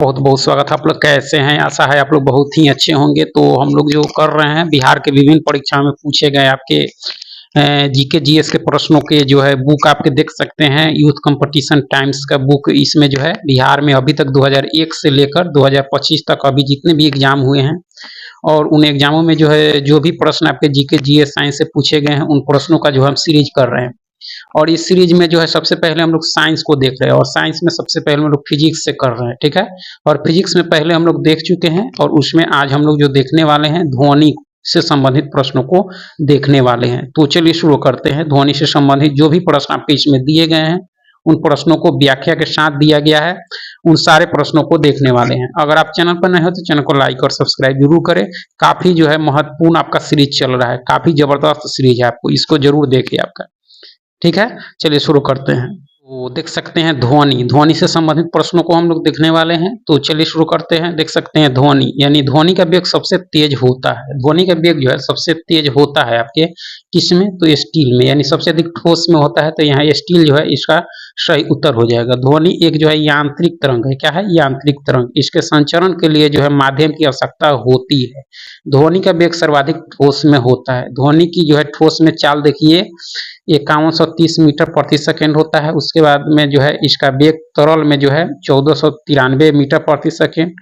बहुत बहुत स्वागत है। आप लोग कैसे हैं? आशा है आप लोग बहुत ही अच्छे होंगे। तो हम लोग जो कर रहे हैं, बिहार के विभिन्न परीक्षाओं में पूछे गए आपके जीके जीएस के प्रश्नों के जो है बुक आपके देख सकते हैं। यूथ कंपटीशन टाइम्स का बुक इसमें जो है बिहार में अभी तक 2001 से लेकर 2025 तक अभी जितने भी एग्जाम हुए हैं और उन एग्जामों में जो है जो भी प्रश्न आपके जीके जीएस साइंस से पूछे गए हैं उन प्रश्नों का जो हम सीरीज कर रहे हैं। और इस सीरीज में जो है सबसे पहले हम लोग साइंस को देख रहे हैं और साइंस में सबसे पहले हम लोग फिजिक्स से कर रहे हैं, ठीक है। और फिजिक्स में पहले हम लोग देख चुके हैं और उसमें आज हम लोग जो देखने वाले हैं ध्वनि से संबंधित प्रश्नों को देखने वाले हैं। तो चलिए शुरू करते हैं। ध्वनि से संबंधित जो भी प्रश्न आपके इसमें दिए गए हैं उन प्रश्नों को व्याख्या के साथ दिया गया है, उन सारे प्रश्नों को देखने वाले हैं। अगर आप चैनल पर नए हो तो चैनल को लाइक और सब्सक्राइब जरूर करें। काफी जो है महत्वपूर्ण आपका सीरीज चल रहा है, काफी जबरदस्त सीरीज है, आपको इसको जरूर देखिए आपका, ठीक है। चलिए शुरू करते हैं। तो देख सकते हैं ध्वनि, ध्वनि से संबंधित प्रश्नों को हम लोग देखने वाले हैं। तो चलिए शुरू करते हैं। देख सकते हैं ध्वनि यानी ध्वनि का वेग सबसे तेज होता है। ध्वनि का वेग जो है सबसे तेज होता है आपके किसमें? तो स्टील में, यानी सबसे अधिक ठोस में होता है। तो यहाँ स्टील जो है इसका सही उत्तर हो जाएगा। ध्वनि एक जो है यांत्रिक तरंग है। क्या है? यांत्रिक तरंग। इसके संचरण के लिए जो है माध्यम की आवश्यकता होती है। ध्वनि का वेग सर्वाधिक ठोस में होता है। ध्वनि की जो है ठोस में चाल देखिए 5130 मीटर प्रति सेकेंड होता है। उसके बाद में जो है इसका वेग तरल में जो है 1493 मीटर प्रति सेकेंड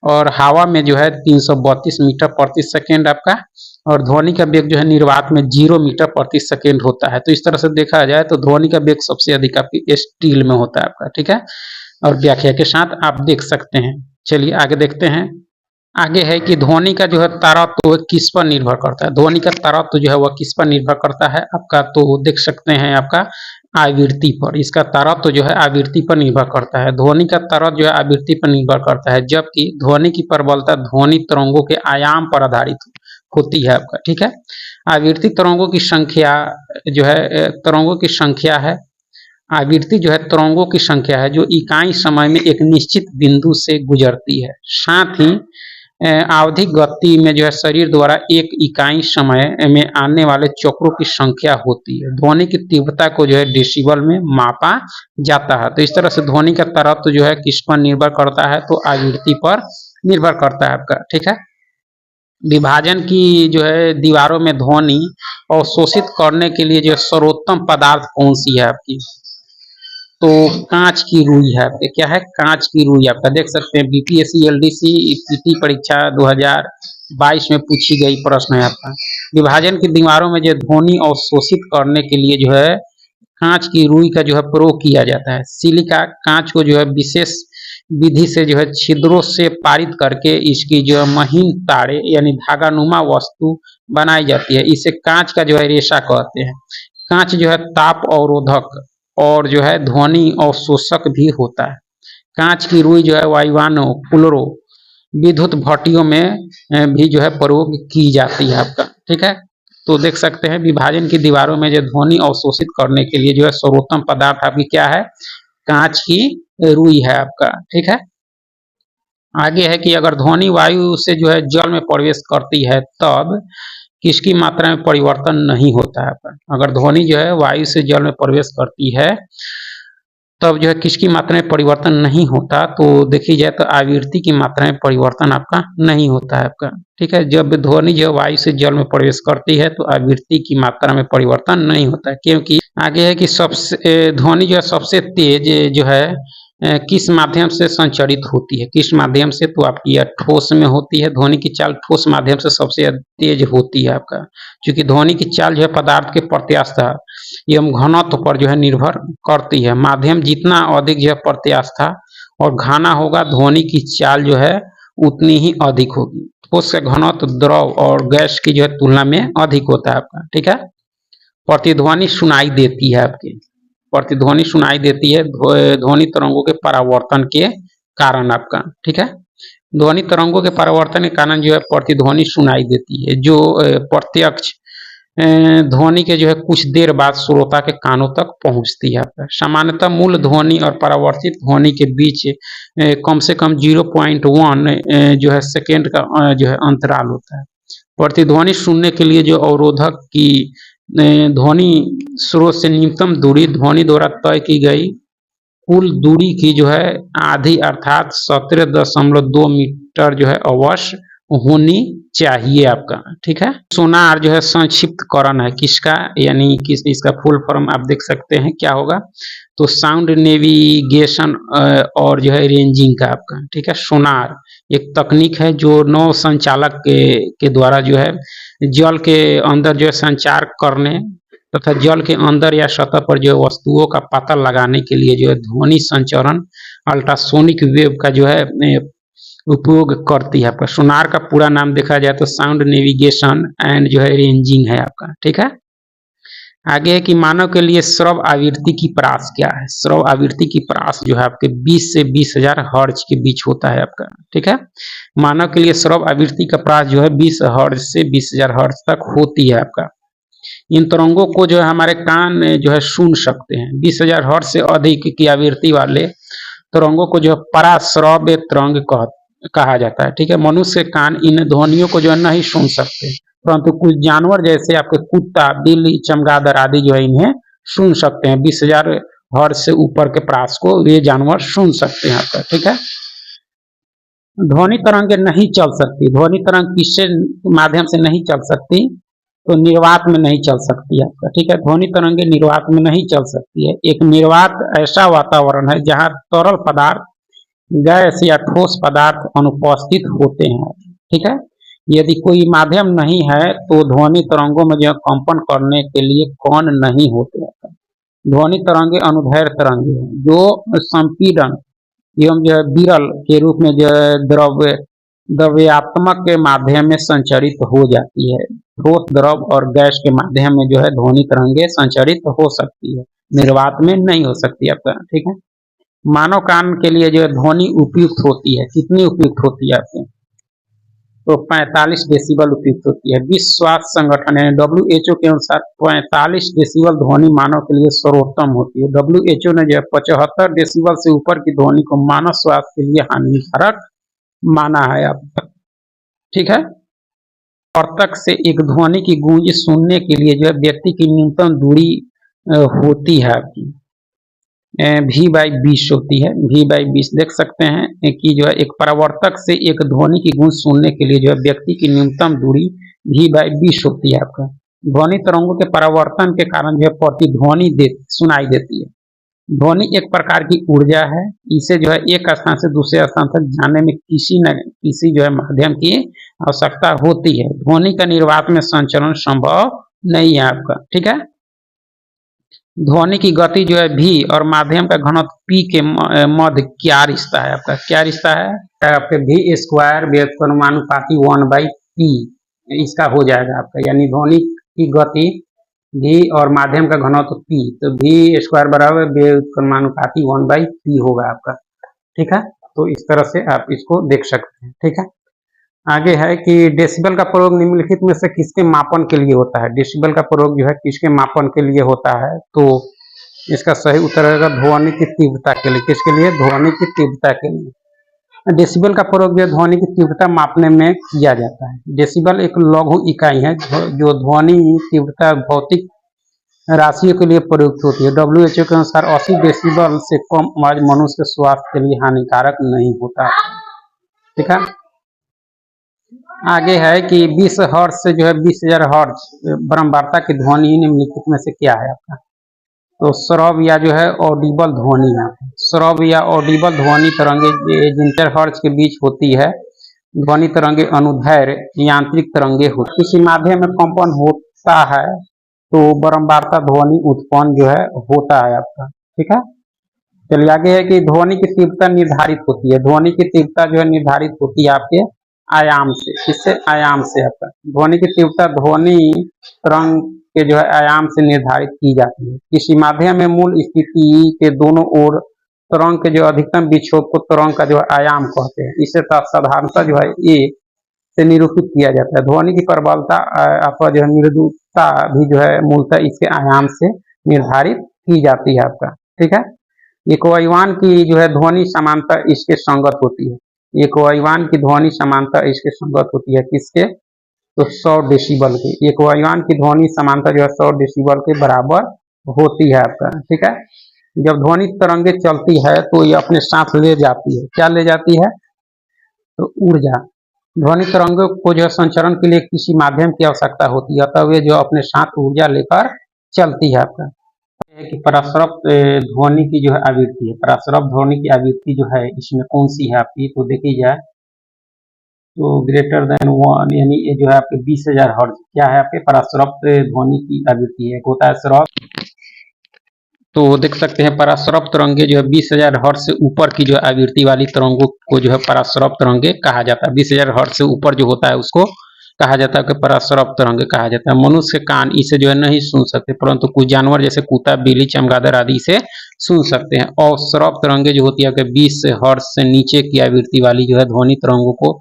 और हवा में जो है 332 मीटर प्रति सेकेंड आपका। और ध्वनि का वेग जो है निर्वात में 0 मीटर प्रति सेकेंड होता है। तो इस तरह से देखा जाए तो ध्वनि का वेग सबसे अधिक आपकी स्टील में होता है आपका, ठीक है। और व्याख्या के साथ आप देख सकते हैं। चलिए आगे देखते हैं। आगे है कि ध्वनि का जो है तारत्व किस पर निर्भर करता है। ध्वनि का तारत्व जो है वह किस पर निर्भर करता है आपका? तो देख सकते हैं आपका आवृत्ति पर। इसका तारत्व जो है आवृत्ति पर निर्भर करता है। ध्वनि का तारत्व जो है आवृत्ति पर निर्भर करता है, जबकि ध्वनि की प्रबलता ध्वनि तरंगों के आयाम पर आधारित होती है आपका, ठीक है। आवृत्ति तरंगों की संख्या जो है तरंगों की संख्या है। आवृत्ति जो है तरंगों की संख्या है जो इकाई समय में एक निश्चित बिंदु से गुजरती है। साथ ही आवधिक गति में जो है शरीर द्वारा एक इकाई समय में आने वाले चक्रों की संख्या होती है। ध्वनि की तीव्रता को जो है डेसिबल में मापा जाता है। तो इस तरह से ध्वनि का तारत्व जो है किस पर निर्भर करता है? तो आवृत्ति पर निर्भर करता है आपका, ठीक है। विभाजन की जो है दीवारों में ध्वनि अवशोषित करने के लिए जो सर्वोत्तम पदार्थ कौन सी है आपकी? तो कांच की रुई है आपके। क्या है? कांच की रुई आपका। देख सकते हैं बीपीएससी एलडीसी पीटी परीक्षा 2022 में पूछी गई प्रश्न है आपका। विभाजन की दीवारों में जो ध्वनि अवशोषित करने के लिए जो है कांच की रुई का जो है प्रयोग किया जाता है। सिलिका कांच को जो है विशेष विधि से जो है छिद्रों से पारित करके इसकी जो है महीन तारे यानी धागानुमा वस्तु बनाई जाती है। इसे कांच का जो है रेशा कहते हैं। कांच जो है ताप अवरोधक और जो है ध्वनि अवशोषक भी होता है। कांच की रुई जो है वायुवानों पुलरों विद्युत भट्टियों में भी जो है प्रयोग की जाती है आपका, ठीक है। तो देख सकते हैं विभाजन की दीवारों में जो ध्वनि अवशोषित करने के लिए जो है सर्वोत्तम पदार्थ आपकी क्या है? कांच की रुई है आपका, ठीक है। आगे है कि अगर ध्वनि वायु से जो है जल में प्रवेश करती है तब किसकी मात्रा में परिवर्तन नहीं होता है आपका? अगर ध्वनि जो है वायु से जल में प्रवेश करती है तब जो है किसकी मात्रा में परिवर्तन नहीं होता? तो देखी जाए तो आवृत्ति की मात्रा में परिवर्तन आपका नहीं होता है आपका, ठीक है। जब ध्वनि जो वायु से जल में प्रवेश करती है तो आवृत्ति की मात्रा में परिवर्तन नहीं होता है, क्योंकि आगे है कि सबसे ध्वनि जो है सबसे तेज जो है किस माध्यम से संचरित होती है? किस माध्यम से? तो आपकी यह ठोस में होती है। ध्वनि की चाल ठोस माध्यम से सबसे तेज होती है आपका, क्योंकि ध्वनि की चाल जो है पदार्थ के प्रत्यास्था एवं घनत्व पर जो है निर्भर करती है। माध्यम जितना अधिक जो है प्रत्यास्था और घना होगा ध्वनि की चाल जो है उतनी ही अधिक होगी। ठोस का घनत्व द्रव और गैस की जो है तुलना में अधिक होता है आपका, ठीक है। प्रतिध्वनि सुनाई देती है आपकी। प्रतिध्वनि सुनाई देती है ध्वनि तरंगों के परावर्तन के कारण आपका, ठीक है। ध्वनि तरंगों के परावर्तन के कारण जो है प्रतिध्वनि सुनाई देती है, जो प्रत्यक्ष ध्वनि के जो है कुछ देर बाद श्रोता के कानों तक पहुंचती है। सामान्यतः मूल ध्वनि और परावर्तित ध्वनि के बीच कम से कम 0.1 जो है सेकेंड का जो है अंतराल होता है। प्रतिध्वनि सुनने के लिए जो अवरोधक की ध्वनि स्रोत से न्यूनतम दूरी ध्वनि द्वारा तय की गई कुल दूरी की जो है आधी अर्थात 17.2 मीटर जो है अवश्य होनी चाहिए आपका। ठीक है, सोनार जो है संक्षिप्तकरण है किसका, यानी किस इसका फुल फॉर्म आप देख सकते हैं क्या होगा, तो साउंड नेविगेशन और जो है रेंजिंग का आपका। ठीक है, सोनार एक तकनीक है जो नौ संचालक के द्वारा जो है जल के अंदर जो है संचार करने तथा जल के अंदर या सतह पर जो वस्तुओं का पता लगाने के लिए जो है ध्वनि संचरण अल्ट्रासोनिक वेव का जो है उपयोग करती है आपका। सोनार का पूरा नाम देखा जाए तो साउंड नेविगेशन एंड जो है रेंजिंग है आपका। ठीक है, आगे है कि मानव के लिए श्रव्य आवृत्ति की परास क्या है। श्रव्य आवृत्ति की परास जो है आपके 20 से 20,000 हर्ट्ज के बीच होता है आपका। ठीक है, मानव के लिए श्रव्य आवृत्ति का परास जो है 20 हर्ट्ज से 20,000 हर्ट्ज तक होती है आपका। इन तरंगों को जो है हमारे कान जो है सुन सकते हैं। 20,000 हर्ट्ज से अधिक की आवृत्ति वाले तरंगों को जो है पराश्रव्य तरंग कहा जाता है। ठीक है, मनुष्य के कान इन ध्वनियों को जो है नहीं सुन सकते, परंतु कुछ जानवर जैसे आपके कुत्ता, बिल्ली, चमगादड़ आदि जो है इन्हें सुन सकते हैं। 20,000 हर्ट्ज से ऊपर के परास को ये जानवर सुन सकते हैं आपका। ठीक है, ध्वनि तरंगे नहीं चल सकती। ध्वनि तरंग किसके माध्यम से नहीं चल सकती, तो निर्वात में नहीं चल सकती है आपका। ठीक है, ध्वनि तरंगे निर्वात में नहीं चल सकती है। एक निर्वात ऐसा वातावरण है जहाँ तरल पदार्थ, गैस या ठोस पदार्थ अनुपस्थित होते हैं। ठीक है, यदि कोई माध्यम नहीं है तो ध्वनि तरंगों में जो कंपन करने के लिए कण नहीं होते हैं। ध्वनि तरंगे अनुदैर्घ्य तरंगे हैं जो संपीड़न एवं जो है विरल के रूप में जो है द्रव्यात्मक के माध्यम में संचरित हो जाती है। ठोस, द्रव और गैस के माध्यम में जो है ध्वनि तरंगे संचरित हो सकती है, निर्वात में नहीं हो सकती आपका। ठीक है, मानव कान के लिए जो है ध्वनि उपयुक्त होती है। कितनी उपयुक्त होती है आपके, तो 45 डेसिबल उपयुक्त होती है। विश्व स्वास्थ्य संगठन यानी WHO के अनुसार 45 डेसिबल ध्वनि मानव के लिए सर्वोत्तम होती है। WHO ने जो है 75 डेसिबल से ऊपर की ध्वनि को मानव स्वास्थ्य के लिए हानिकारक माना है आपका। ठीक है, वर्तक से एक ध्वनि की गूंज सुनने के लिए जो है व्यक्ति की न्यूनतम दूरी होती है आपकी V/20 होती है। V/20 देख सकते हैं कि जो है एक परावर्तक से एक ध्वनि की गूंज सुनने के लिए जो है व्यक्ति की न्यूनतम दूरी V/20 होती है आपका। ध्वनि तरंगों के परावर्तन के कारण जो है प्रतिध्वनि सुनाई देती है। ध्वनि एक प्रकार की ऊर्जा है, इसे जो है एक स्थान से दूसरे स्थान तक जाने में किसी न किसी जो है माध्यम की आवश्यकता होती है। ध्वनि का निर्वात में संचरण संभव नहीं है आपका। ठीक है, ध्वनि की गति जो है v और माध्यम का घनत्व p के मध्य क्या रिश्ता है आपका, क्या रिश्ता है आपके v² व्युत्क्रमानुपाती 1/p इसका हो जाएगा आपका, यानी ध्वनि की गति v और माध्यम का घनत्व p, तो v² बराबर व्युत्क्रमानुपाती 1/p होगा आपका। ठीक है, तो इस तरह से आप इसको देख सकते हैं। ठीक है, आगे है कि डेसिबल का प्रयोग निम्नलिखित में से किसके मापन के लिए होता है। डेसिबल का प्रयोग जो है किसके मापन के लिए होता है, तो इसका सही उत्तर है ध्वनि की तीव्रता के लिए। किसके लिए, ध्वनि की तीव्रता के लिए। डेसिबल का प्रयोग जो ध्वनि की तीव्रता मापने में किया जाता है। डेसिबल एक लघु इकाई है जो ध्वनि तीव्रता भौतिक राशियों के लिए प्रयुक्त होती है। WHO के अनुसार 80 डेसिबल से कम आवाज मनुष्य के स्वास्थ्य के लिए हानिकारक नहीं होता। ठीक है, आगे है कि 20 हर्ट्ज से जो है 20,000 हर्ट्ज बारंबारता की ध्वनि निम्नलिखित में से क्या है आपका, तो श्रव्य या जो है ऑडिबल ध्वनि है। श्रव्य या ऑडिबल ध्वनि तरंगे जिनके हर्ट्ज के बीच होती है। ध्वनि तरंगे अनुदैर्घ्य यांत्रिक तरंगे होती, किसी माध्यम में कंपन होता है तो बारंबारता ध्वनि उत्पन्न जो है होता है आपका। ठीक है, चलिए आगे है कि ध्वनि की तीव्रता निर्धारित होती है। ध्वनि की तीव्रता जो है निर्धारित होती है आपके आयाम से। किससे, आयाम से आपका। ध्वनि की तीव्रता ध्वनि तरंग के जो है आयाम से निर्धारित की जाती है। किसी माध्यम में मूल स्थिति के दोनों ओर तरंग के जो अधिकतम विक्षोभ को तरंग का जो है आयाम कहते हैं। इसे साधारणतः जो है ए से निरूपित किया जाता है। ध्वनि की प्रबलता आपका जो है मृदुता भी जो है मूलतः इसके आयाम से निर्धारित की जाती है आपका। ठीक है, एक वायुयान की जो है ध्वनि समानता इसके संगत होती है। एक वायुयान की ध्वनि समानता इसके संगत होती है किसके, तो 100 डेसिबल के। एक वायुयान की ध्वनि समानता जो है 100 डेसिबल के बराबर होती है आपका। ठीक है, जब ध्वनि तरंगे चलती है तो ये अपने साथ ले जाती है, क्या ले जाती है? तो ऊर्जा। ध्वनि तरंगों को जो है संचरण के लिए किसी माध्यम की आवश्यकता होती है, अतः वे जो अपने साथ ऊर्जा लेकर चलती है आपका। कि पराश्रव्य ध्वनि की जो है आवृत्ति है, पराश्रव्य ध्वनि की आवृत्ति जो है इसमें कौन सी है आपकी, तो देखी जाए तो ग्रेटर देन 1 यानी ये जो है आपके 20,000 हर्ट्ज क्या है आपके पराश्रव्य ध्वनि की आवृत्ति है, होता है श्रव्य। तो देख सकते हैं पराश्रव्य तरंगे जो है 20,000 हर्ट्ज से ऊपर की जो आवृत्ति वाली तरंगों को जो है पराश्रव्य तरंगे कहा जाता है। 20,000 हर्ट्ज से ऊपर जो होता है उसको कहा जाता है कि पराश्रव्य तरंगे कहा जाता है। मनुष्य के कान इसे जो है नहीं सुन सकते, परंतु कुछ जानवर जैसे कुत्ता, बिल्ली, चमगादड़ आदि इसे सुन सकते हैं। और श्रव्य तरंगे जो होती है कि 20 हर्ट्ज से नीचे की आवृत्ति वाली जो है ध्वनि तरंगों को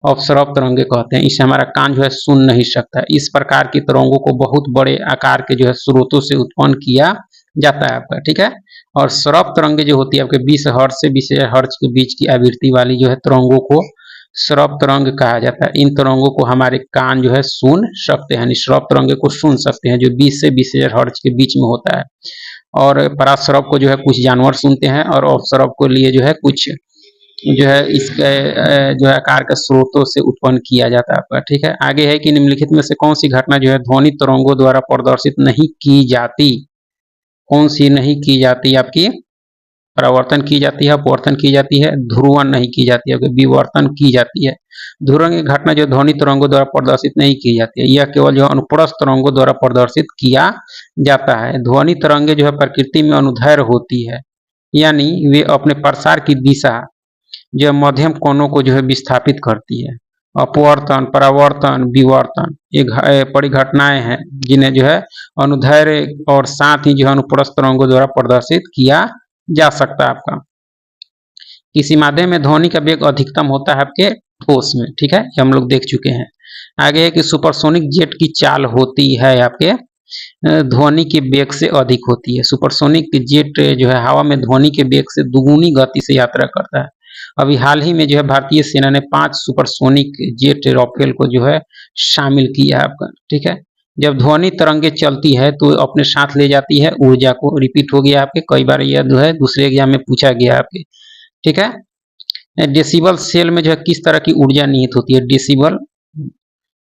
अवश्रव्य तरंगे कहते हैं। इससे हमारा कान जो है सुन नहीं सकता। इस प्रकार की तरंगों को बहुत बड़े आकार के जो है स्रोतों से उत्पन्न किया जाता है आपका, ठीक है। और श्रव्य तरंगे जो होती है आपके 20 हर्ट्ज से 20,000 हर्ट्ज के बीच की आवृत्ति वाली जो है तरंगों को श्रव्य तरंग कहा जाता है। इन तरंगों को हमारे कान जो है सुन सकते हैं, श्रव्य तरंगे को सुन सकते हैं जो 20 से 20,000 हर्ट्ज के बीच में होता है। और पराश्रव्य को जो है कुछ जानवर सुनते हैं और अवश्रव्य को लिए जो है कुछ जो है इसके जो है आकार के स्रोतों से उत्पन्न किया जाता है आपका, ठीक है। आगे है कि निम्नलिखित में से कौन सी घटना जो है ध्वनि तरंगों द्वारा प्रदर्शित नहीं की जाती, कौन सी नहीं की जाती आपकी, परावर्तन की जाती है, अपवर्तन की जाती है, ध्रुवन नहीं की जाती है, विवर्तन की जाती है। ध्रुवन की घटना जो ध्वनि तरंगों द्वारा प्रदर्शित नहीं की जाती है, यह केवल जो अनुप्रस्थ तरंगों द्वारा प्रदर्शित किया जाता है। ध्वनि तरंगे जो है प्रकृति में अनुदैर्घ्य होती है, यानी वे अपने प्रसार की दिशा जो मध्यम कोणों को जो है विस्थापित करती है। अपवर्तन, परावर्तन, विवर्तन ये परिघटनाएं हैं जिन्हें जो है अनुदैर्घ्य और साथ ही जो है अनुप्रस्थ तरंगों द्वारा प्रदर्शित किया जा सकता है आपका। किसी माध्यम में ध्वनि का वेग अधिकतम होता है आपके ठोस में, ठीक है, ये हम लोग देख चुके हैं। आगे है कि सुपरसोनिक जेट की चाल होती है आपके ध्वनि के वेग से अधिक होती है। सुपरसोनिक जेट जो है हवा में ध्वनि के वेग से दुगुनी गति से यात्रा करता है। अभी हाल ही में जो है भारतीय सेना ने 5 सुपरसोनिक जेट राफेल को जो है शामिल किया है आपका, ठीक है। जब ध्वनि तरंगे चलती है तो अपने साथ ले जाती है ऊर्जा को। रिपीट हो गया आपके, कई बार यह जो है दूसरे एग्जाम में पूछा गया आपके, ठीक है। डेसिबल सेल में जो है किस तरह की ऊर्जा निहित होती है, डेसिबल,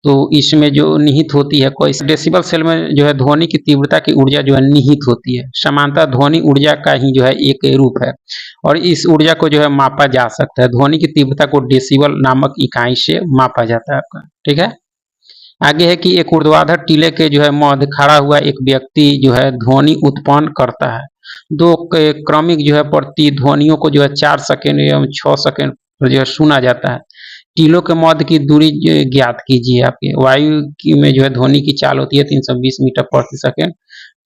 तो इसमें जो निहित होती है कोई डेसिबल सेल में जो है ध्वनि की तीव्रता की ऊर्जा जो है निहित होती है। समानतः ध्वनि ऊर्जा का ही जो है एक रूप है और इस ऊर्जा को जो है मापा जा सकता है। ध्वनि की तीव्रता को डेसिबल नामक इकाई से मापा जाता है आपका, ठीक है। आगे है कि एक ऊर्ध्वाधर टीले के जो है मध्य खड़ा हुआ एक व्यक्ति जो है ध्वनि उत्पन्न करता है। दो क्रमिक जो है प्रतिध्वनियों को जो है 4 सेकंड एवं 6 सेकंड जो है सुना जाता है। टीलों के मध्य की दूरी ज्ञात कीजिए आपके। वायु की में जो है ध्वनि की चाल होती है 320 मीटर प्रति सेकंड,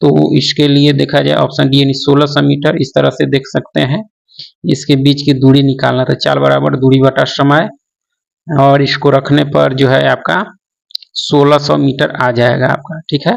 तो इसके लिए देखा जाए ऑप्शन डी यानी 1600 मीटर, इस तरह से देख सकते हैं। इसके बीच की दूरी निकालना था, चाल बराबर दूरी बटा समय, और इसको रखने पर जो है आपका 1600 मीटर आ जाएगा आपका, ठीक है।